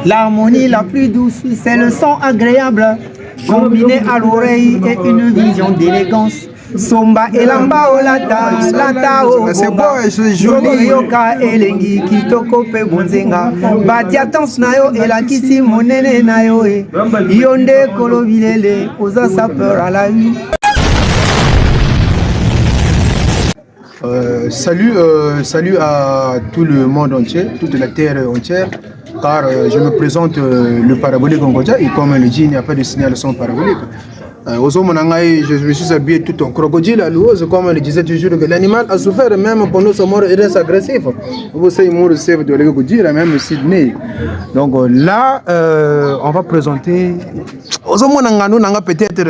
L'harmonie la plus douce, c'est le son agréable, combiné à l'oreille et une vision d'élégance. Somba elamba olata lata o c'est beau, c'est joli. yoka elengi kitoko pe bonzenga batia tans na yo elakisi monene na yo e yonde kolobilele oza sapeur à la une. Salut à tout le monde entier, toute la terre entière, car je me présente le parabolique Ngodja et comme le dit, il n'y a pas de signal son parabolique. Je me suis habillé tout en crocodile à l'ose, comme on le disait toujours, que l'animal a souffert même pendant sa mort, il reste agressif. Vous savez, il reste de l'ego même Sydney. Donc là, on va présenter. Peut-être.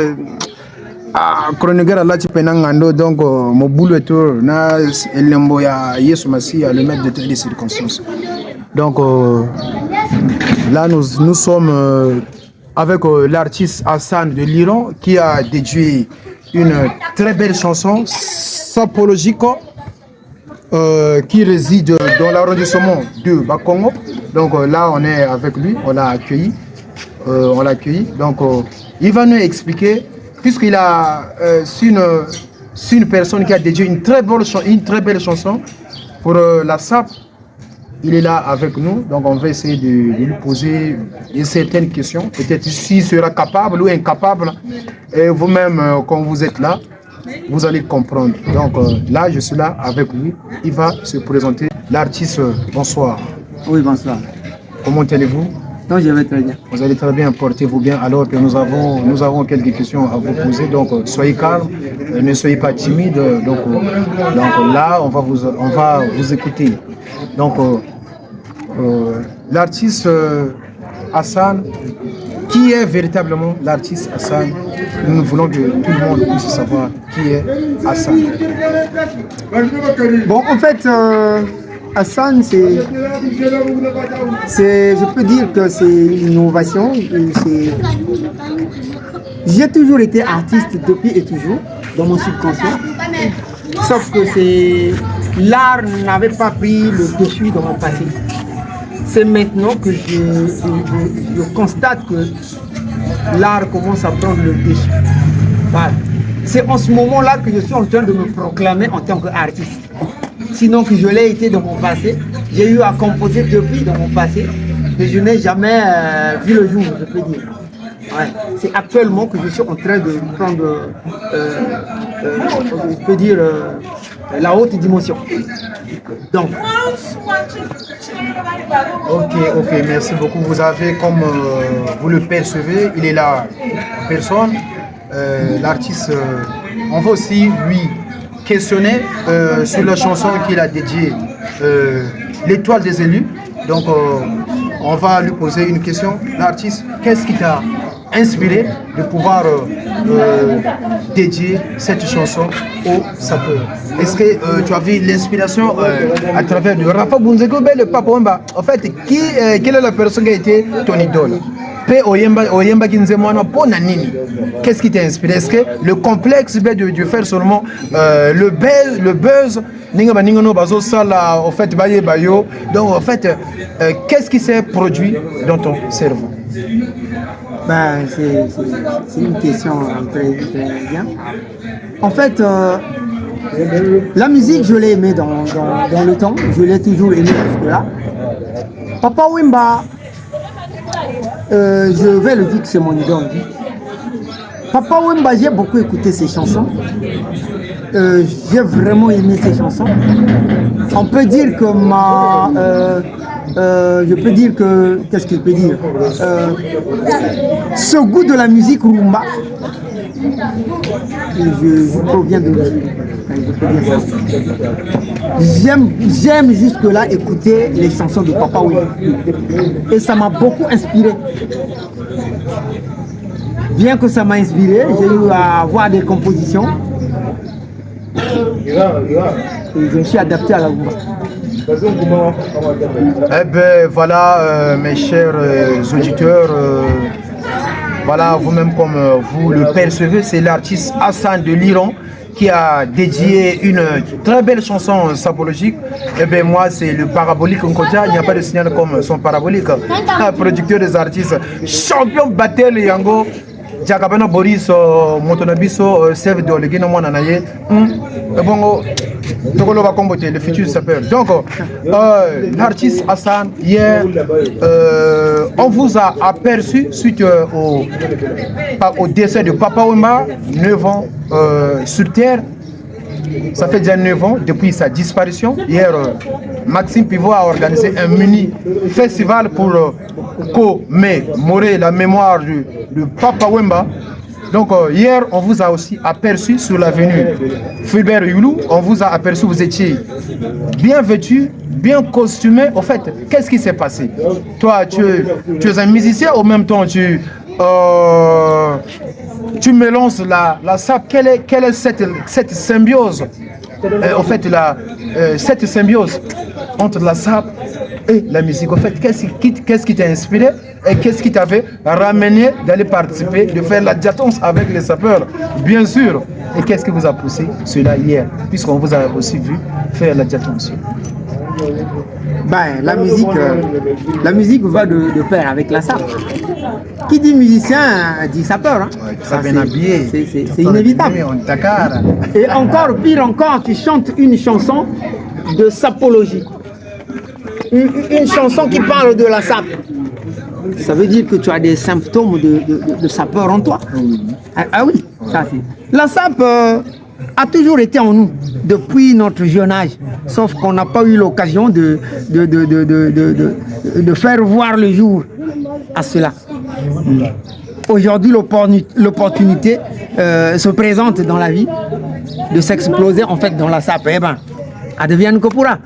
Chroniqueur là tu peux n'angando donc mon boulot tour na elembo ya Yesu Masi le maître de toutes les circonstances. Donc là nous sommes avec l'artiste Hassan de l'Iran qui a déduit une très belle chanson sapologique qui réside dans l'arrondissement de Bakongo. Donc là on est avec lui, on l'a accueilli. Donc il va nous expliquer, puisqu'il a une personne qui a dédié une très belle chanson pour la SAP. Il est là avec nous, donc on va essayer de lui poser certaines questions. Peut-être s'il sera capable ou incapable. Et vous-même, quand vous êtes là, vous allez comprendre. Donc là, je suis là avec lui. Il va se présenter. L'artiste, bonsoir. Oui, bonsoir. Comment allez-vous? Non, je vais très bien. Vous allez très bien, portez-vous bien. Alors que nous avons quelques questions à vous poser. Donc soyez calme, ne soyez pas timide. Donc là, on va vous écouter. Donc l'artiste Hassan, qui est véritablement l'artiste Hassan? Nous voulons que tout le monde puisse savoir qui est Hassan. Bon, en fait, Hassan, je peux dire que c'est une innovation. J'ai toujours été artiste depuis et toujours, dans mon subconscient. Sauf que l'art n'avait pas pris le dessus dans mon passé. C'est maintenant que je constate que l'art commence à prendre le dessus. Voilà. C'est en ce moment-là que je suis en train de me proclamer en tant qu'artiste. Sinon que je l'ai été dans mon passé, j'ai eu à composer depuis dans mon passé, mais je n'ai jamais vu le jour, je peux dire. Ouais. C'est actuellement que je suis en train de prendre, je peux dire, la haute dimension. Donc. Ok, merci beaucoup. Vous avez, comme vous le percevez, il est là en personne. L'artiste, on va aussi lui questionner sur la chanson qu'il a dédiée, L'étoile des élus. Donc, on va lui poser une question. L'artiste, qu'est-ce qui t'a inspiré de pouvoir dédier cette chanson au sapeur? Est-ce que tu as vu l'inspiration à travers de Rafa Bunzeko, le Papa Wamba? En fait, quelle est la personne qui a été ton idole? Qu'est-ce qui t'a inspiré? Est-ce que le complexe de faire seulement le buzz, en fait, donc en fait, qu'est-ce qui s'est produit dans ton cerveau? Ben, c'est une question très bien. En fait, la musique, je l'ai aimée dans le temps, je l'ai toujours aimée jusque-là. Papa Wemba, je vais le dire que c'est mon idole. Papa Wemba, j'ai beaucoup écouté ses chansons. J'ai vraiment aimé ses chansons. On peut dire que je peux dire que, qu'est-ce qu'il peut dire, ce goût de la musique rumba, je provient de lui. J'aime jusque-là écouter les chansons de Papa Wemba. Et ça m'a beaucoup inspiré. Bien que ça m'a inspiré, j'ai eu à voir des compositions. Et je me suis adapté à la rumba. Eh bien voilà mes chers auditeurs, voilà vous-même comme vous le percevez, c'est l'artiste Hassan de l'Iran qui a dédié une très belle chanson sapologique. Et bien moi c'est le Parabolique Nkodia, il n'y a pas de signal comme son Parabolique. Un producteur des artistes, champion Batel Yango, Jakabana Boris, Motonabiso, Sève de Olegina Monanaye. Bon, le futur sapeur. Donc, l'artiste Hassan, hier, on vous a aperçu suite au décès de Papa Wemba, 9 ans sur Terre. Ça fait déjà 9 ans depuis sa disparition. Hier, Maxime Pivot a organisé un mini festival pour commémorer la mémoire de Papa Wemba. Donc hier, on vous a aussi aperçu sur l'avenue Fulbert Youlou. On vous a aperçu, vous étiez bien vêtu, bien costumé. En fait, qu'est-ce qui s'est passé? Toi, tu es un musicien, en même temps, tu mélanges la sape. Quelle est cette symbiose? En fait, cette symbiose entre la sape et la musique. En fait, qu'est-ce qui t'a inspiré et qu'est-ce qui t'avait ramené d'aller participer, de faire la diatonce avec les sapeurs, bien sûr. Et qu'est-ce qui vous a poussé cela hier, puisqu'on vous a aussi vu faire la diatonce? Ben, la musique va de pair avec la sape. Qui dit musicien dit sapeur. Hein? Ouais, ça bien habillé. C'est inévitable. Et encore, pire encore, tu chantes une chanson de sapologie. Une chanson qui parle de la sape. Ça veut dire que tu as des symptômes de sapeur en toi. Ah oui, ça c'est. La sape a toujours été en nous depuis notre jeune âge, sauf qu'on n'a pas eu l'occasion de faire voir le jour à cela. Aujourd'hui, l'opportunité se présente dans la vie de s'exploser en fait dans la sape. Eh ben, elle devient une copura.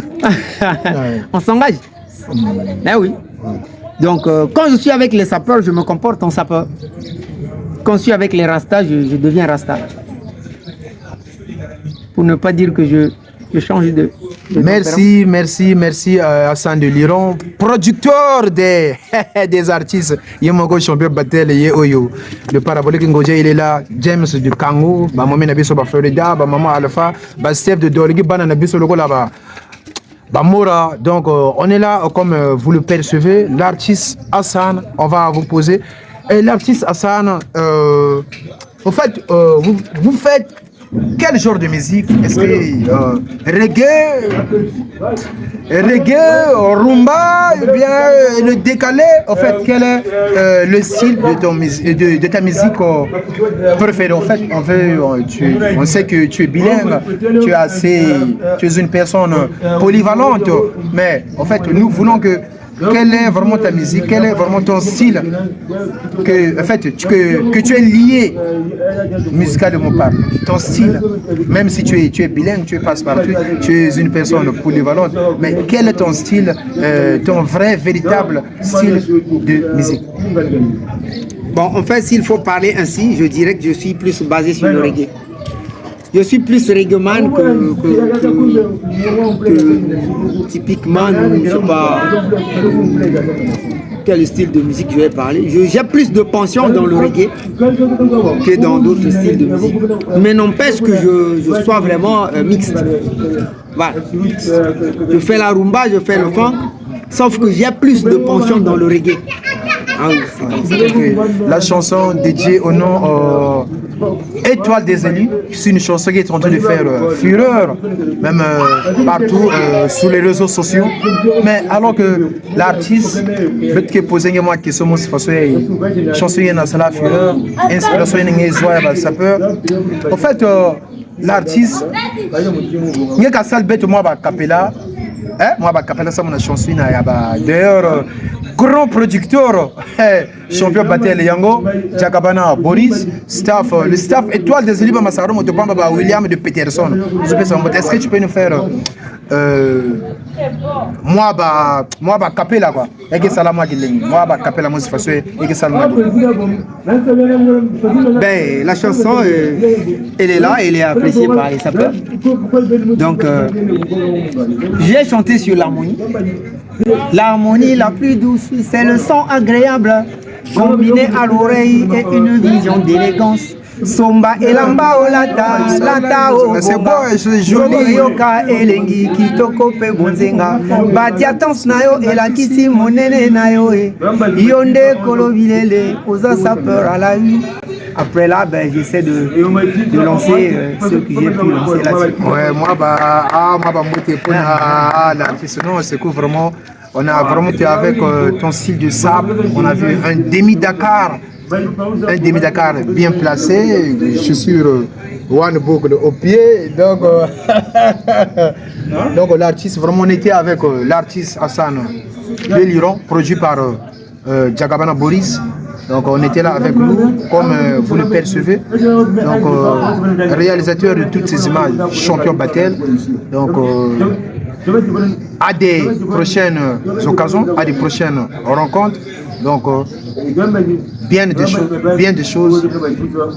On s'engage. Ben oui. Donc, quand je suis avec les sapeurs, je me comporte en sapeur. Quand je suis avec les rastas, je deviens rasta. Pour ne pas dire que je change de merci Hassan de Liron, producteur des artistes. Yemogo champion Batel Oyo. Le Parabolique Ngodja il est là. James du Kango, Maman Nabiso Florida, Maman Alpha, Steph de Dorigi Bananabiso Logo là-bas. Bamora, donc on est là comme vous le percevez, l'artiste Hassan, on va vous poser. Et l'artiste Hassan, en fait, vous faites quel genre de musique? Est-ce que reggae, rumba, ou bien le décalé? En fait, quel est le style de ta musique préférée? En fait, on sait que tu es bilingue, tu es une personne polyvalente, mais en fait, nous voulons que quelle est vraiment ta musique, quel est vraiment ton style, que tu es lié musicalement parlant, ton style, même si tu es bilingue, tu es passe-partout, tu es une personne polyvalente, mais quel est ton style, ton vrai, véritable style de musique? Bon, en fait, s'il faut parler ainsi, je dirais que je suis plus basé sur le reggae. Je suis plus reggaeman que typiquement, je ne sais pas quel style de musique je vais parler. J'ai plus de pension dans le reggae que dans d'autres styles de musique. Mais n'empêche que je sois vraiment mixte. Voilà. Je fais la rumba, je fais le funk, sauf que j'ai plus de pension dans le reggae. Ah oui, la chanson dédiée au nom Étoile des élus, c'est une chanson qui est en train de faire fureur, même partout sur les réseaux sociaux. Mais alors que l'artiste, peut-être que poser moi qui sommes chanson qui est dans la fureur, inspiration qui est joie, ça peut. En fait, l'artiste, il y a qu'à ça bête moi capella. Moi capella ça mon chanson d'ailleurs grand producteur champion Batel Yango Jakabana Boris le staff étoile des élus Masaro Motopamba William de Peterson. Est-ce que tu peux nous faire moi capella quoi et que ça la moi capella moi façon et que ça ben la chanson elle est là, elle est appréciée par les sapeurs. Donc j'ai chanté sur l'harmonie. L'harmonie la plus douce, c'est le son agréable, combiné à l'oreille et une vision d'élégance. Somba elamba olata lata o C'est beau, c'est joli. yoka elengi kitoko pe bonzenga bati attention na yo elakisi monene na yo yonde kolobilele oza sapeur à la une. Après là, ben, j'essaie de lancer ce que j'ai pu lancer là-dessus. Ouais, moi, l'artiste, non, c'est que vraiment, on a vraiment été avec ton style de sable. On a vu un demi-Dakar bien placé. Je suis sur One Boucle au pied. Donc l'artiste, vraiment, on était avec l'artiste Hassan Beliron, produit par Djagabana Boris. Donc on était là avec nous, comme vous le percevez. Donc réalisateur de toutes ces images, champion Battel. Donc à des prochaines occasions, à des prochaines rencontres. Donc bien des choses,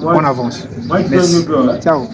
on avance. Merci. Ciao.